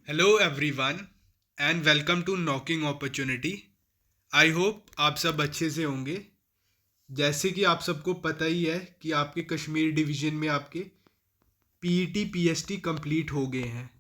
Hello everyone and welcome to knocking opportunity. I hope आप सब अच्छे से होंगे। जैसे कि आप सबको पता ही है कि आपके कश्मीर डिवीज़न में आपके पीईटी पीएसटी कंप्लीट हो गए हैं।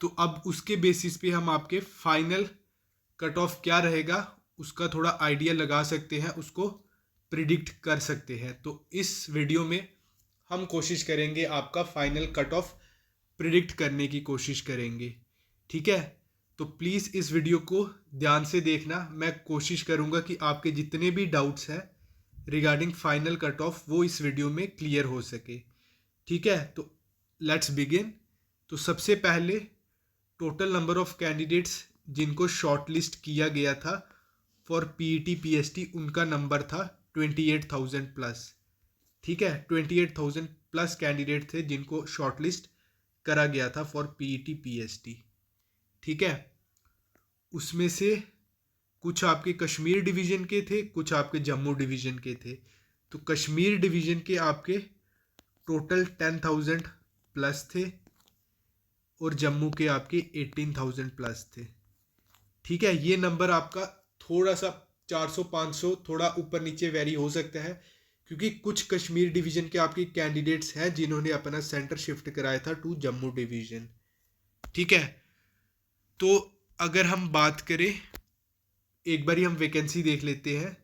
तो अब उसके बेसिस पे हम आपके फाइनल कट ऑफ क्या रहेगा उसका थोड़ा आइडिया लगा सकते हैं, उसको प्रिडिक्ट कर सकते हैं। तो इस वीडियो में हम कोशिश करेंगे आपका फाइनल कट ऑफ प्रिडिक्ट करने की कोशिश करेंगे। ठीक है, तो प्लीज़ इस वीडियो को ध्यान से देखना। मैं कोशिश करूंगा कि आपके जितने भी डाउट्स हैं रिगार्डिंग फाइनल कट ऑफ वो इस वीडियो में क्लियर हो सके। ठीक है, तो लेट्स बिगिन। तो सबसे पहले टोटल नंबर ऑफ कैंडिडेट्स जिनको शॉर्टलिस्ट किया गया था फॉर पीईटी पीएसटी उनका नंबर था 28,000 प्लस। ठीक है, 28,000 प्लस कैंडिडेट थे जिनको शॉर्टलिस्ट करा गया था फॉर पीईटी पीएसटी। ठीक है, उसमें से कुछ आपके कश्मीर डिवीज़न के थे, कुछ आपके जम्मू डिवीज़न के थे। तो कश्मीर डिवीज़न के आपके टोटल 10,000 प्लस थे और जम्मू के आपके 18,000 प्लस थे। ठीक है, ये नंबर आपका थोड़ा सा 400-500 थोड़ा ऊपर नीचे वेरी हो सकता है, क्योंकि कुछ कश्मीर डिवीज़न के आपके कैंडिडेट्स हैं जिन्होंने अपना सेंटर शिफ्ट कराया था टू जम्मू डिवीज़न। ठीक है, तो अगर हम बात करें, एक बार हम वैकेंसी देख लेते हैं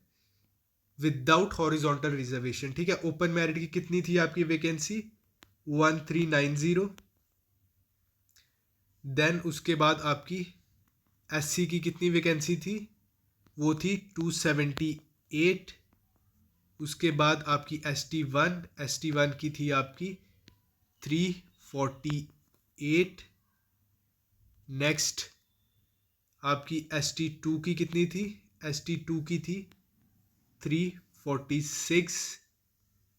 विदाउट हॉरिजॉन्टल रिजर्वेशन। ठीक है, ओपन मेरिट की कितनी थी आपकी वैकेंसी? 1390। देन उसके बाद आपकी एससी की कितनी वैकेंसी थी? वो थी 278। उसके बाद आपकी एस टी वन की थी आपकी 348। नेक्स्ट आपकी ST2 की कितनी थी? ST2 की थी 346।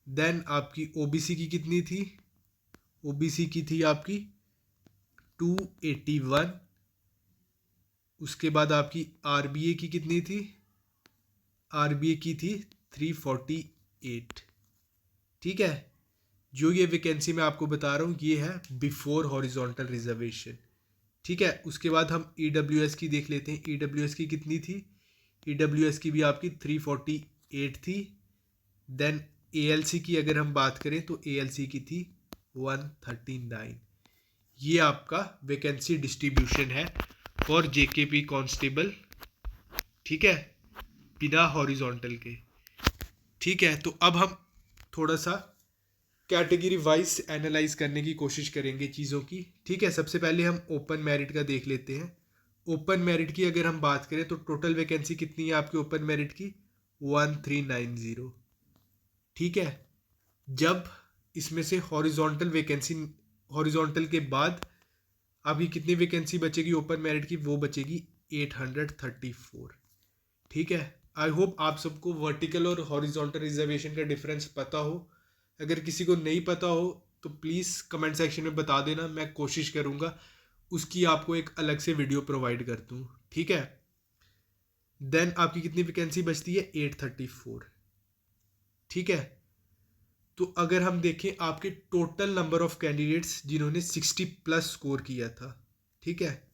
देन आपकी ओबीसी की कितनी थी? ओबीसी की थी आपकी 281। उसके बाद आपकी आरबीए की कितनी थी? आरबीए की थी 348। ठीक है, जो ये वैकेंसी मैं आपको बता रहा हूँ ये है बिफोर हॉरिजॉन्टल रिजर्वेशन। ठीक है, उसके बाद हम ईडब्ल्यूएस की देख लेते हैं। ईडब्ल्यूएस की कितनी थी? ईडब्ल्यूएस की भी आपकी 348 थी। देन एएलसी की अगर हम बात करें तो एएलसी की थी 139। ये आपका वैकेंसी डिस्ट्रीब्यूशन है फॉर जेकेपी कांस्टेबल। ठीक है, बिना हॉरिजॉन्टल के। ठीक है, तो अब हम थोड़ा सा कैटेगरी वाइज एनालाइज करने की कोशिश करेंगे चीज़ों की। ठीक है, सबसे पहले हम ओपन मेरिट का देख लेते हैं। ओपन मेरिट की अगर हम बात करें तो टोटल वैकेंसी कितनी है आपकी ओपन मेरिट की? 1390। ठीक है, जब इसमें से हॉरिजॉन्टल वैकेंसी, हॉरिजॉन्टल के बाद आपकी कितनी वैकेंसी बचेगी ओपन मेरिट की? वो बचेगी 834। ठीक है, आई होप आप सबको वर्टिकल और हॉरिजॉन्टल रिजर्वेशन का डिफरेंस पता हो। अगर किसी को नहीं पता हो तो प्लीज़ कमेंट सेक्शन में बता देना, मैं कोशिश करूँगा उसकी आपको एक अलग से वीडियो प्रोवाइड कर दूँ। ठीक है, देन आपकी कितनी वैकेंसी बचती है? 834। ठीक है, तो अगर हम देखें आपके टोटल नंबर ऑफ कैंडिडेट्स जिन्होंने 60 प्लस स्कोर किया था, ठीक है,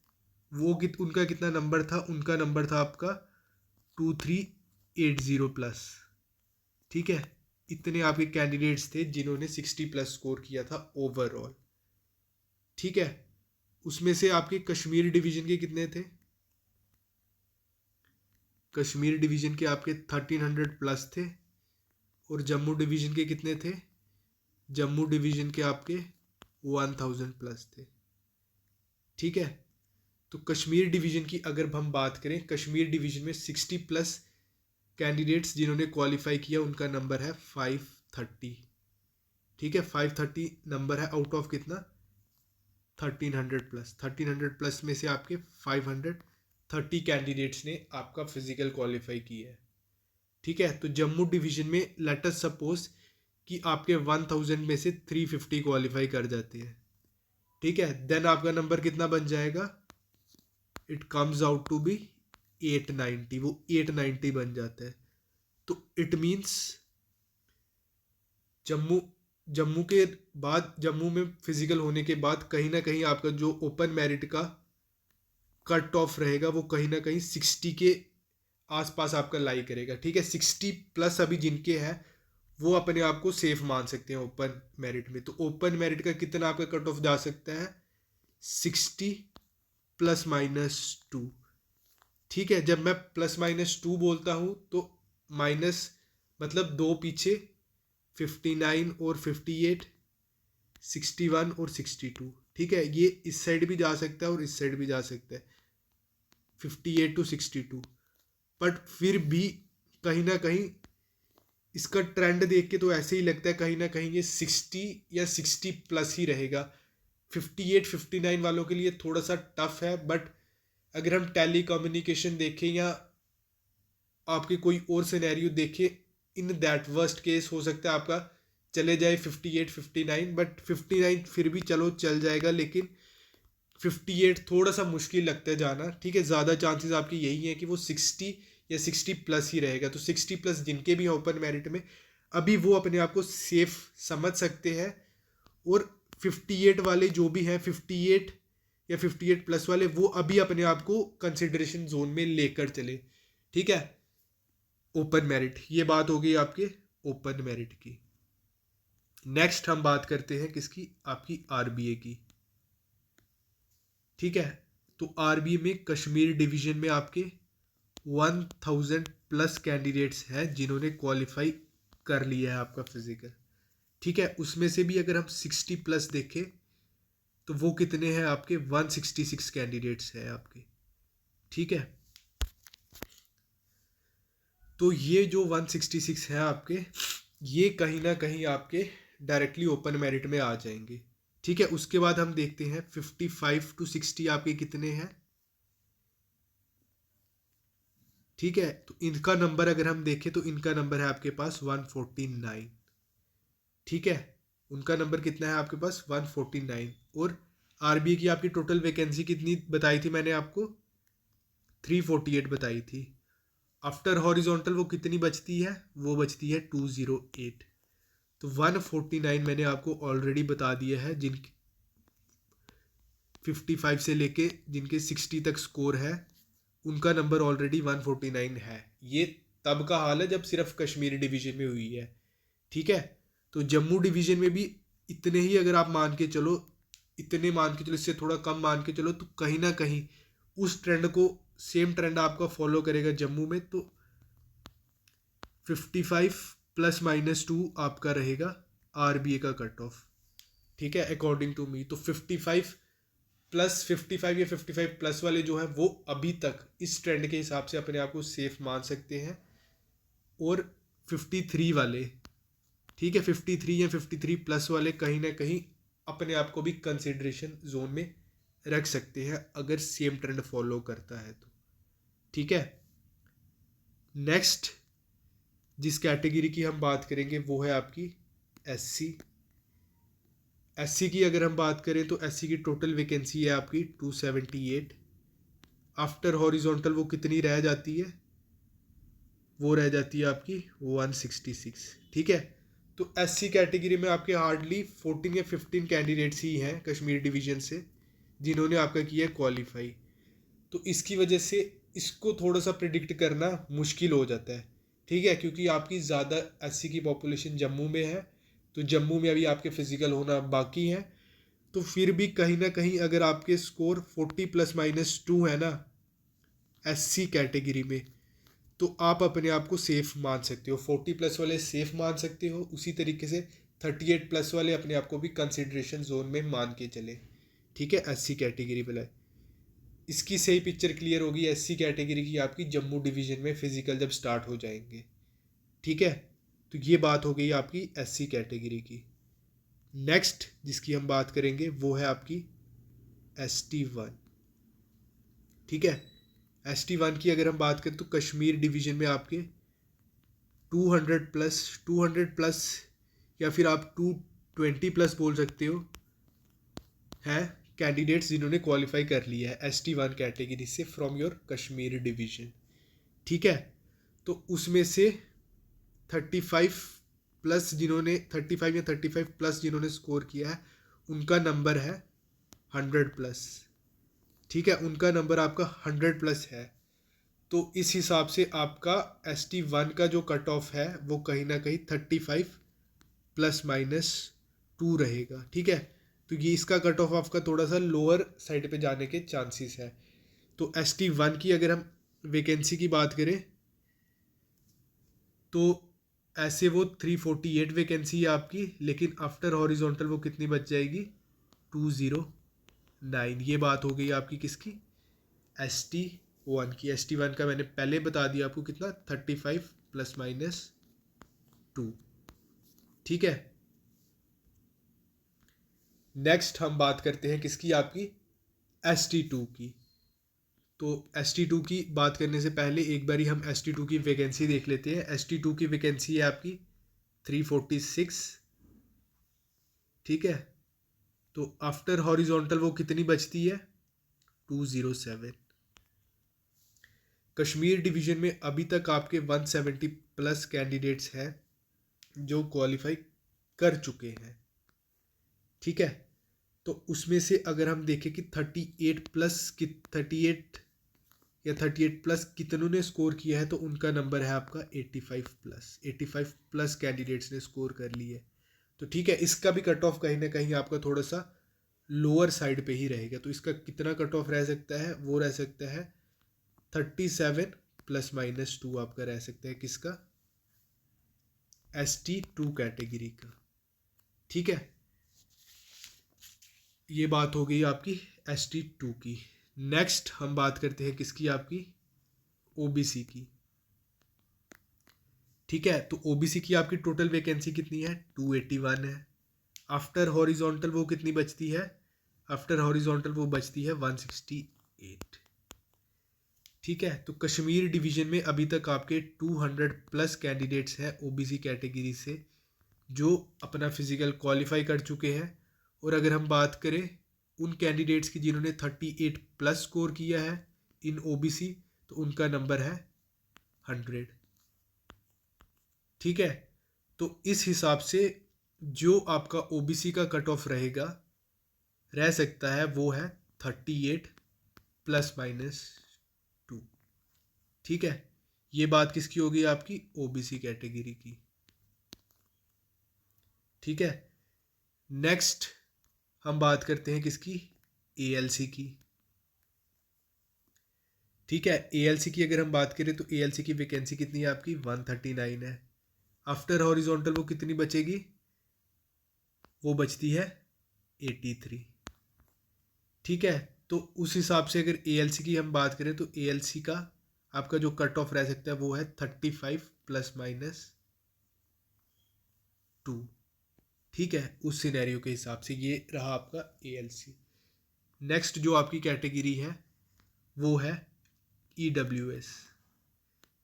वो उनका कितना नंबर था? उनका नंबर था आपका 2380 प्लस। ठीक है, इतने आपके कैंडिडेट्स थे जिन्होंने 60 प्लस स्कोर किया था ओवरऑल। ठीक है, उसमें से आपके कश्मीर डिवीजन के कितने थे? कश्मीर डिवीजन के आपके 1300 प्लस थे। और जम्मू डिवीजन के कितने थे? जम्मू डिवीजन के आपके 1000 प्लस थे। ठीक है, तो कश्मीर डिवीजन की अगर हम बात करें, कश्मीर डिवीजन में 60 प्लस कैंडिडेट्स जिन्होंने क्वालिफाई किया उनका नंबर है 530। ठीक है, 530 नंबर है आउट ऑफ कितना? 1300 प्लस। 1300 प्लस में से आपके 530 कैंडिडेट्स ने आपका फिजिकल क्वालिफाई किया है। ठीक है, तो जम्मू डिवीजन में लेट अस सपोज कि आपके 1000 में से 350 क्वालिफाई कर जाते हैं। ठीक है, देन आपका नंबर कितना बन जाएगा? It comes out to be 890। वो 890 बन जाता है। तो इट मीन्स जम्मू जम्मू के बाद, जम्मू में फिजिकल होने के बाद कहीं ना कहीं आपका जो ओपन मेरिट का कट ऑफ रहेगा वो कहीं ना कहीं 60 के आसपास आपका लाई करेगा। ठीक है, 60 प्लस अभी जिनके हैं वो अपने आप को सेफ मान सकते हैं ओपन मेरिट में। तो ओपन मेरिट का कितना आपका कट ऑफ जा सकता है, 60 प्लस माइनस 2। ठीक है, जब मैं प्लस माइनस 2 बोलता हूँ तो माइनस मतलब दो पीछे, 59 और 58, 61 और 62। ठीक है, ये इस साइड भी जा सकता है और इस साइड भी जा सकता है, 58 टू 62। बट फिर भी कहीं ना कहीं इसका ट्रेंड देख के तो ऐसे ही लगता है कहीं ना कहीं ये 60 या 60 प्लस ही रहेगा। 58 59 वालों के लिए थोड़ा सा टफ है, बट अगर हम टेली कम्युनिकेशन देखें या आपके कोई और सिनेरियो देखें, इन दैट वर्स्ट केस हो सकता है आपका चले जाए 58 59, बट 59 फिर भी चलो चल जाएगा, लेकिन 58 थोड़ा सा मुश्किल लगता है जाना। ठीक है, ज़्यादा चांसेस आपके यही हैं कि वो 60 या 60 प्लस ही रहेगा। तो 60 प्लस जिनके भी हैं ओपन मेरिट में, अभी वो अपने आप को सेफ समझ सकते हैं। और 58 वाले जो भी हैं, 58 या 58 प्लस वाले, वो अभी अपने आप को कंसिडरेशन जोन में लेकर चले। ठीक है, ओपन मेरिट, ये बात हो गई आपके ओपन मेरिट की। नेक्स्ट हम बात करते हैं किसकी, आपकी आरबीए की। ठीक है, तो आरबीए में कश्मीर डिवीजन में आपके 1000 प्लस कैंडिडेट्स हैं जिन्होंने क्वालिफाई कर लिया है आपका फिजिकल। ठीक है, उसमें से भी अगर हम 60 प्लस देखें तो वो कितने हैं आपके, 166 कैंडिडेट्स हैं आपके। ठीक है, तो ये जो 166 हैं आपके, ये कहीं ना कहीं आपके डायरेक्टली ओपन मेरिट में आ जाएंगे। ठीक है, उसके बाद हम देखते हैं 55 टू 60 आपके कितने हैं। ठीक है, तो इनका नंबर अगर हम देखें तो इनका नंबर है आपके पास 149। ठीक है, उनका नंबर कितना है आपके पास, 149। और आरबीए की आपकी टोटल वैकेंसी कितनी बताई थी मैंने आपको, 348 बताई थी। आफ्टर हॉरिजॉन्टल वो कितनी बचती है, वो बचती है 208। तो 149 मैंने आपको ऑलरेडी बता दिया है, जिन 55 से लेके जिनके 60 तक स्कोर है उनका नंबर ऑलरेडी 149 है। ये तब का हाल है जब सिर्फ कश्मीर डिवीजन में हुई है। ठीक है, तो जम्मू डिवीजन में भी इतने ही अगर आप मान के चलो, इतने मान के चलो, इससे थोड़ा कम मान के चलो, तो कहीं ना कहीं उस ट्रेंड को, सेम ट्रेंड आपका फॉलो करेगा जम्मू में। तो 55 प्लस माइनस 2 आपका रहेगा आरबीए का कट ऑफ। ठीक है, अकॉर्डिंग टू मी तो 55 प्लस 55 या 55 प्लस वाले जो है वो अभी तक इस ट्रेंड के हिसाब से अपने आप को सेफ मान सकते हैं। और 53 वाले, ठीक है, 53 या 53 प्लस वाले कहीं ना कहीं अपने आप को भी कंसिडरेशन जोन में रख सकते हैं अगर सेम ट्रेंड फॉलो करता है तो। ठीक है, नेक्स्ट जिस कैटेगरी की हम बात करेंगे वो है आपकी एससी। एससी की अगर हम बात करें तो एससी की टोटल वैकेंसी है आपकी 278। आफ्टर हॉरिजॉन्टल वो कितनी रह जाती है, वो रह जाती है आपकी 166। ठीक है, तो एससी कैटेगरी में आपके हार्डली 14 या 15 कैंडिडेट्स ही हैं कश्मीर डिवीजन से जिन्होंने आपका किया क्वालिफाई। तो इसकी वजह से इसको थोड़ा सा प्रिडिक्ट करना मुश्किल हो जाता है। ठीक है, क्योंकि आपकी ज़्यादा एससी की पॉपुलेशन जम्मू में है, तो जम्मू में अभी आपके फिजिकल होना बाकी है। तो फिर भी कहीं ना कहीं अगर आपके स्कोर 40 प्लस माइनस 2 है ना एससी कैटेगरी में, तो आप अपने आप को सेफ मान सकते हो। 40 प्लस वाले सेफ मान सकते हो, उसी तरीके से 38 प्लस वाले अपने आप को भी कंसिडरेशन जोन में मान के चले। ठीक है, एससी कैटेगरी वाला, इसकी सही पिक्चर क्लियर होगी एससी कैटेगरी की आपकी जम्मू डिवीजन में फिजिकल जब स्टार्ट हो जाएंगे। ठीक है, तो ये बात हो गई आपकी एससी कैटेगरी की। नेक्स्ट जिसकी हम बात करेंगे वो है आपकी ST1। ठीक है, ST1 की अगर हम बात करें तो कश्मीर डिवीजन में आपके 200 प्लस या फिर आप 220 प्लस बोल सकते हो है कैंडिडेट्स जिन्होंने क्वालिफाई कर लिया है ST1 कैटेगरी से फ्रॉम योर कश्मीर डिवीजन। ठीक है, तो उसमें से 35 प्लस जिन्होंने 35 या 35 प्लस जिन्होंने स्कोर किया है उनका नंबर है 100 प्लस। ठीक है, उनका नंबर आपका 100 प्लस है। तो इस हिसाब से आपका ST1 का जो कट ऑफ है वो कहीं ना कहीं 35 प्लस माइनस 2 रहेगा। ठीक है, तो ये इसका कट ऑफ आपका थोड़ा सा लोअर साइड पे जाने के चांसेस है। तो ST1 की अगर हम वैकेंसी की बात करें तो ऐसे वो 348 वैकेंसी है आपकी, लेकिन आफ्टर हॉरिजॉन्टल वो कितनी बच जाएगी 209। ये बात हो गई आपकी किसकी, ST1 की। ST1 का मैंने पहले बता दिया आपको कितना 35 प्लस माइनस 2। ठीक है, नेक्स्ट हम बात करते हैं किसकी, आपकी ST2 की। तो ST2 की बात करने से पहले एक बारी हम ST2 की वैकेंसी देख लेते हैं। ST2 की वैकेंसी है आपकी 346। ठीक है, तो आफ्टर हॉरिजॉन्टल वो कितनी बचती है 207। कश्मीर डिवीजन में अभी तक आपके 170 प्लस कैंडिडेट्स हैं जो क्वालिफाई कर चुके हैं। ठीक है, तो उसमें से अगर हम देखें कि 38 या 38 प्लस कितनों ने स्कोर किया है तो उनका नंबर है आपका 85 प्लस कैंडिडेट्स ने स्कोर कर लिए है। तो ठीक है, इसका भी कट ऑफ कहीं ना कहीं आपका थोड़ा सा लोअर साइड पे ही रहेगा। तो इसका कितना कट ऑफ रह सकता है, वो रह सकता है 37 प्लस माइनस 2 आपका रह सकता है किसका, ST2 कैटेगरी का। ठीक है, ये बात हो गई आपकी ST2 की। नेक्स्ट हम बात करते हैं किसकी, आपकी OBC की। ठीक है, तो OBC की आपकी टोटल वैकेंसी कितनी है 281 है। आफ्टर हॉरिजॉन्टल वो कितनी बचती है, आफ्टर हॉरिजॉन्टल वो बचती है 168। ठीक है, तो कश्मीर डिवीजन में अभी तक आपके 200 प्लस कैंडिडेट्स हैं OBC कैटेगरी से जो अपना फिजिकल क्वालिफाई कर चुके हैं। और अगर हम बात करें उन कैंडिडेट्स की जिन्होंने 38 प्लस स्कोर किया है इन OBC, तो उनका नंबर है 100। ठीक है, तो इस हिसाब से जो आपका OBC का कट ऑफ रहेगा रह सकता है वो है 38 प्लस माइनस 2। ठीक है, ये बात किसकी होगी, आपकी OBC कैटेगरी की। ठीक है, नेक्स्ट हम बात करते हैं किसकी, ALC की। ठीक है, ALC की अगर हम बात करें तो ALC की वैकेंसी कितनी है आपकी 139 है। आफ्टर हॉरिजॉन्टल वो कितनी बचेगी, वो बचती है 83। ठीक है, तो उस हिसाब से अगर ALC की हम बात करें तो ALC का आपका जो कट ऑफ रह सकता है वो है 35 प्लस माइनस 2। ठीक है, उस सिनेरियो के हिसाब से ये रहा आपका ALC। नेक्स्ट जो आपकी कैटेगरी है वो है EWS।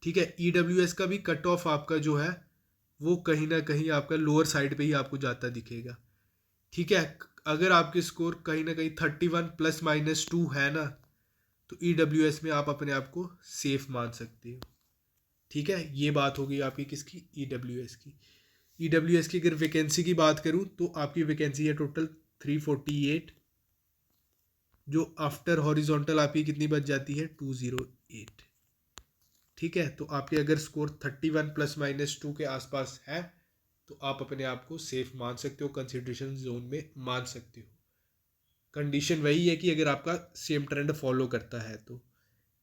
ठीक है, EWS का भी कट ऑफ आपका जो है वो कहीं ना कहीं आपका लोअर साइड पे ही आपको जाता दिखेगा। ठीक है, अगर आपके स्कोर कहीं ना कहीं 31 प्लस माइनस 2 है ना, तो EWS में आप अपने आप को सेफ मान सकते हो। ठीक है, ये बात हो गई आपकी किसकी, EWS की। EWS की अगर वैकेंसी की बात करूं तो आपकी वैकेंसी है टोटल 348, जो आफ्टर हॉरिजॉन्टल आपकी कितनी बच जाती है 208। ठीक है, तो आपके अगर स्कोर 31 प्लस माइनस 2 के आसपास है तो आप अपने आप को सेफ मान सकते हो, कंसिडरेशन जोन में मान सकते हो। कंडीशन वही है कि अगर आपका सेम ट्रेंड फॉलो करता है तो।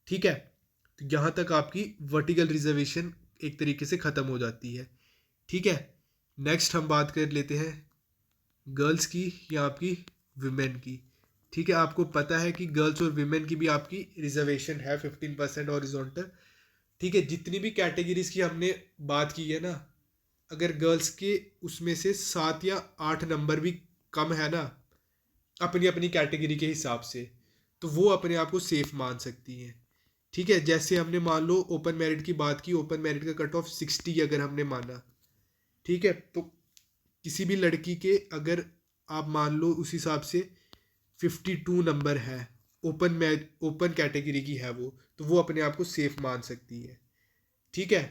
ठीक है, तो यहाँ तक आपकी वर्टिकल रिजर्वेशन एक तरीके से ख़त्म हो जाती है। ठीक है, नेक्स्ट हम बात कर लेते हैं गर्ल्स की या आपकी विमेन की। ठीक है, आपको पता है कि गर्ल्स और विमेन की भी आपकी रिजर्वेशन है 15% हॉरिजॉन्टल। ठीक है, जितनी भी कैटेगरीज की हमने बात की है ना, अगर गर्ल्स के उसमें से 7 या 8 नंबर भी कम है ना अपनी अपनी कैटेगरी के हिसाब से, तो वो अपने आप को सेफ मान सकती हैं। ठीक है, जैसे हमने मान लो ओपन मेरिट की बात की, ओपन मेरिट का कट ऑफ 60 अगर हमने माना, ठीक है, तो किसी भी लड़की के अगर आप मान लो उस हिसाब से 52 नंबर है, ओपन कैटेगरी की है वो, तो वो अपने आप को सेफ मान सकती है। ठीक है,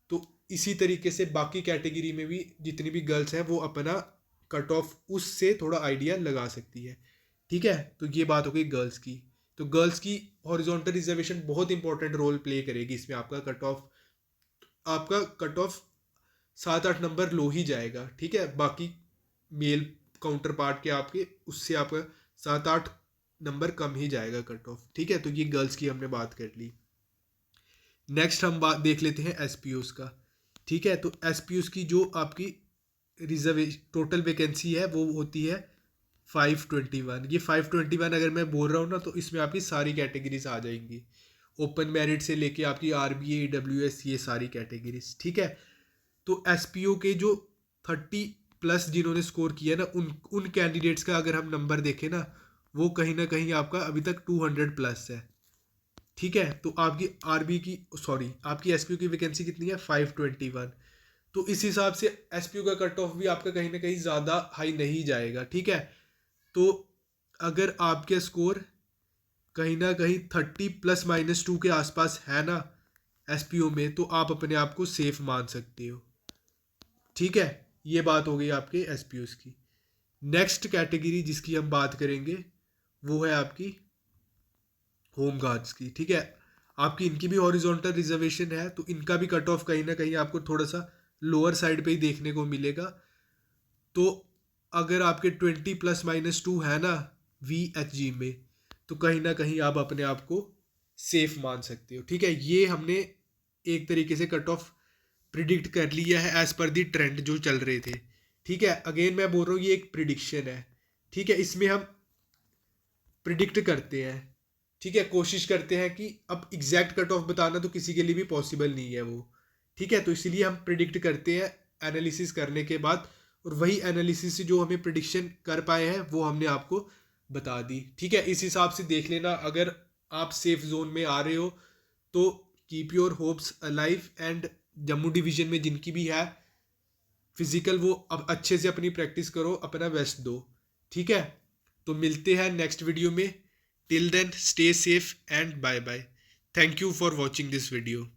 तो इसी तरीके से बाकी कैटेगरी में भी जितनी भी गर्ल्स हैं वो अपना कट ऑफ उससे थोड़ा आइडिया लगा सकती है। ठीक है, तो ये बात हो गई गर्ल्स की। तो गर्ल्स की हॉरिजॉन्टल रिजर्वेशन बहुत इंपॉर्टेंट रोल प्ले करेगी इसमें। आपका कट ऑफ 7-8 नंबर लो ही जाएगा। ठीक है, बाकी मेल काउंटर पार्ट के आपके उससे आपका 7-8 नंबर कम ही जाएगा कट ऑफ। ठीक है, तो ये गर्ल्स की हमने बात कर ली। नेक्स्ट हम बात देख लेते हैं एसपीओस का। ठीक है, तो एसपीओस की जो आपकी रिजर्वेशन टोटल वैकेंसी है वो होती है 521। ये 521 अगर मैं बोल रहा हूँ ना तो इसमें आपकी सारी कैटेगरीज आ जाएंगी, ओपन मेरिट से लेके आपकी आरबीए डब्ल्यूएस ये सारी कैटेगरीज। ठीक है, तो एसपीओ के जो 30 प्लस जिन्होंने स्कोर किया ना उन कैंडिडेट्स का अगर हम नंबर देखें ना वो कहीं ना कहीं आपका अभी तक 200 प्लस है। ठीक है, तो आपकी एसपीओ की वैकेंसी कितनी है 521। तो इस हिसाब से एसपीओ का कट ऑफ भी आपका कहीं ना कहीं ज़्यादा हाई नहीं जाएगा। ठीक है, तो अगर आपके स्कोर कहीं ना कहीं 30 ± 2 के आसपास है ना एसपीओ में, तो आप अपने आप को सेफ मान सकते हो। ठीक है, ये बात हो गई आपके एसपीओस की। नेक्स्ट कैटेगरी जिसकी हम बात करेंगे वो है आपकी होम गार्ड्स की। ठीक है, आपकी इनकी भी हॉरिजॉन्टल रिजर्वेशन है, तो इनका भी कट ऑफ कहीं ना कहीं आपको थोड़ा सा लोअर साइड पे ही देखने को मिलेगा। तो अगर आपके 20 ± 2 है ना VHG में, तो कहीं ना कहीं आप अपने आप को सेफ मान सकते हो। ठीक है, ये हमने एक तरीके से कट ऑफ प्रिडिक्ट कर लिया है एज पर दी ट्रेंड जो चल रहे थे। ठीक है, अगेन मैं बोल रहा हूँ ये एक प्रिडिक्शन है। ठीक है, इसमें हम प्रिडिक्ट करते हैं। ठीक है, कोशिश करते हैं कि अब एग्जैक्ट कट ऑफ बताना तो किसी के लिए भी पॉसिबल नहीं है वो। ठीक है, तो इसीलिए हम प्रिडिक्ट करते हैं एनालिसिस करने के बाद, और वही एनालिसिस से जो हमें प्रिडिक्शन कर पाए हैं वो हमने आपको बता दी। ठीक है, इस हिसाब से देख लेना, अगर आप सेफ जोन में आ रहे हो तो keep your hopes alive, and Jammu division में जिनकी भी है फिजिकल वो अब अच्छे से अपनी प्रैक्टिस करो, अपना बेस्ट दो। ठीक है, तो मिलते हैं नेक्स्ट वीडियो में। Till then stay safe and bye bye. Thank you for watching this video.